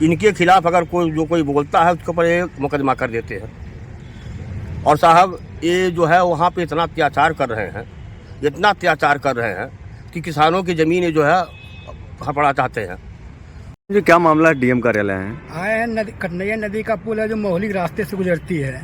इनके खिलाफ अगर कोई बोलता है उसके ऊपर एक मुकदमा कर देते हैं। और साहब ये जो है वहाँ पे इतना अत्याचार कर रहे हैं, इतना अत्याचार कर रहे हैं कि किसानों की ज़मीन जो है हड़पड़ा चाहते हैं। ये क्या मामला है? डीएम कार्यालय है आए हैं। कटनैया नदी का पुल है जो मोहली रास्ते से गुजरती है,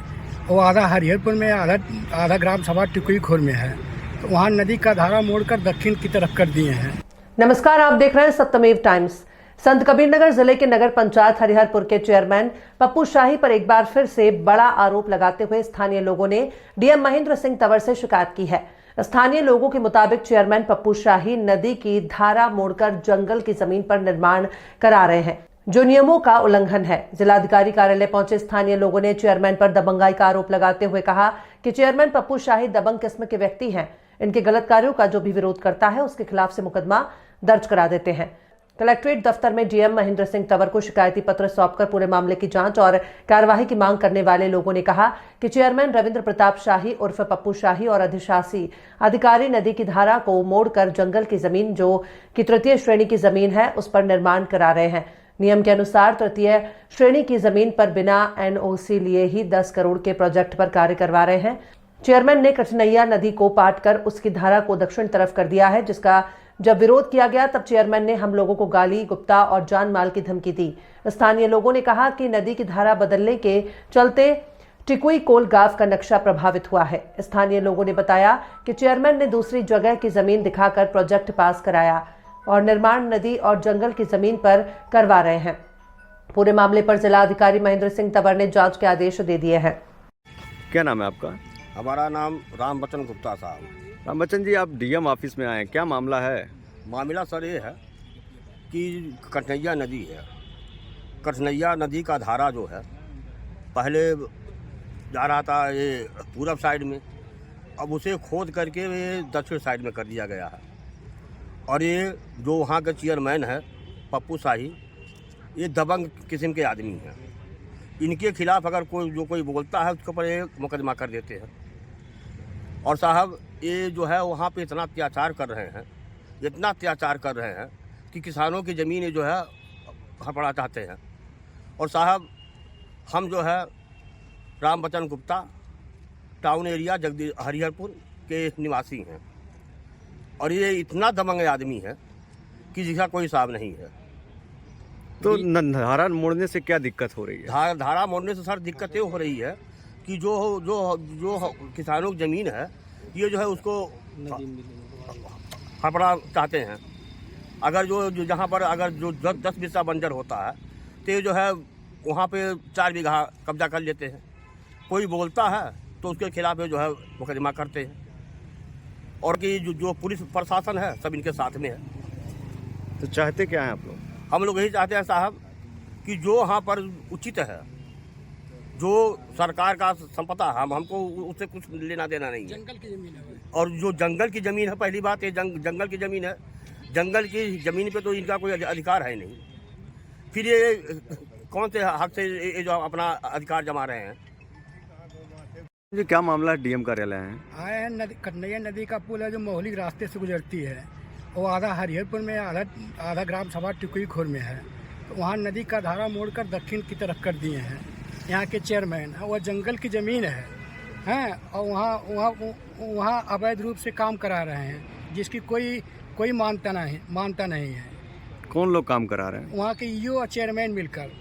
वो आधा हरिहरपुर में, आधा ग्राम सभा टिकुई खोर में है। तो वहाँ नदी का धारा मोड़कर दक्षिण की तरफ कर दिए हैं। नमस्कार, आप देख रहे हैं सत्यमेव टाइम्स। संत कबीरनगर जिले के नगर पंचायत हरिहरपुर के चेयरमैन पप्पू शाही पर एक बार फिर से बड़ा आरोप लगाते हुए स्थानीय लोगों ने डीएम महेंद्र सिंह तंवर से शिकायत की है। स्थानीय लोगों के मुताबिक चेयरमैन पप्पू शाही नदी की धारा मोड़कर जंगल की जमीन पर निर्माण करा रहे हैं, जो नियमों का उल्लंघन है। जिलाधिकारी कार्यालय पहुंचे स्थानीय लोगों ने चेयरमैन पर दबंगाई का आरोप लगाते हुए कहा कि चेयरमैन पप्पू शाही दबंग किस्म के व्यक्ति हैं। इनके गलत कार्यों का जो भी विरोध करता है उसके खिलाफ से मुकदमा दर्ज करा देते हैं। कलेक्ट्रेट दफ्तर में डीएम महेंद्र सिंह तंवर को शिकायती पत्र सौंपकर पूरे मामले की जांच और कार्यवाही की मांग करने वाले लोगों ने कहा कि चेयरमैन रविंद्र प्रताप शाही उर्फ पप्पू शाही और अधिशासी अधिकारी नदी की धारा को मोड़कर जंगल की जमीन, जो कि तृतीय श्रेणी की जमीन है, उस पर निर्माण करा रहे हैं। नियम के अनुसार तृतीय श्रेणी की जमीन पर बिना एनओसी लिए ही 10 करोड़ के प्रोजेक्ट पर कार्य करवा रहे हैं। चेयरमैन ने कटनैया नदी को पाट कर उसकी धारा को दक्षिण तरफ कर दिया है, जिसका जब विरोध किया गया तब चेयरमैन ने हम लोगों को गाली, गुप्ता और जान माल की धमकी दी। स्थानीय लोगों ने कहा कि नदी की धारा बदलने के चलते टिकुई कोल गांव का नक्शा प्रभावित हुआ है। स्थानीय लोगों ने बताया कि चेयरमैन ने दूसरी जगह की जमीन दिखाकर प्रोजेक्ट पास कराया और निर्माण नदी और जंगल की जमीन पर करवा रहे हैं। पूरे मामले पर जिलाधिकारी महेंद्र सिंह तंवर ने जांच के आदेश दे दिए हैं। क्या नाम है आपका? हमारा नाम रामबचन गुप्ता साहब। रामबचन जी, आप डीएम ऑफिस में आए, क्या मामला है? मामला सर ये है कि कटनैया नदी है, कटनैया नदी का धारा जो है पहले जा रहा था ये पूरब साइड में, अब उसे खोद करके ये दक्षिण साइड में कर दिया गया है। और ये जो वहाँ के चेयरमैन है पप्पू शाही, ये दबंग किस्म के आदमी हैं। इनके खिलाफ अगर कोई बोलता है उसके ऊपर एक मुकदमा कर देते हैं। और साहब ये जो है वहाँ पे इतना अत्याचार कर रहे हैं, इतना अत्याचार कर रहे हैं कि किसानों की ज़मीन जो है हड़पड़ा चाहते हैं। और साहब हम जो है रामबचन गुप्ता, टाउन एरिया हरिहरपुर के निवासी हैं। और ये इतना दबंग आदमी है कि जिसका कोई हिसाब नहीं है। तो धारा मोड़ने से क्या दिक्कत हो रही है? धारा मोड़ने से सर दिक्कत ये हो रही है कि जो किसानों की ज़मीन है ये जो है उसको हड़पड़ा चाहते हैं। अगर जो जहाँ पर अगर जो 10 बीघा बंजर होता है तो ये जो है वहाँ पे 4 बीघा कब्जा कर लेते हैं। कोई बोलता है तो उसके खिलाफ ये जो है मुकदमा करते हैं। और कि जो पुलिस प्रशासन है सब इनके साथ में है। तो चाहते क्या हैं आप लोग? हम लोग यही चाहते हैं साहब कि जो वहाँ पर उचित है, जो सरकार का संपदा है, हमको उससे कुछ लेना देना नहीं है। जंगल की जमीन है और जो जंगल की ज़मीन है, पहली बात ये जंगल की ज़मीन है। जंगल की ज़मीन पे तो इनका कोई अधिकार है नहीं। फिर ये कौन से हक से ये जो अपना अधिकार जमा रहे हैं? ये क्या मामला है? डीएम कार्यालय है आए हैं। कटनैया नदी का पुल है जो मोहली रास्ते से गुजरती है, वो आधा हरिहरपुर में, आधा ग्राम सभा टिकुई खोर में है। तो वहाँ नदी का धारा मोड़कर दक्षिण की तरफ कर दिए हैं। यहाँ के चेयरमैन वह जंगल की ज़मीन है और वहाँ अवैध रूप से काम करा रहे हैं, जिसकी कोई मानता नहीं है। कौन लोग काम करा रहे हैं? वहाँ के ईओ और चेयरमैन मिलकर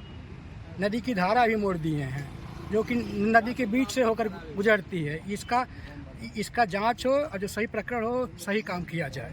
नदी की धारा भी मोड़ दिए हैं, जो कि नदी के बीच से होकर गुजरती है। इसका जांच हो और जो सही प्रकरण हो, सही काम किया जाए।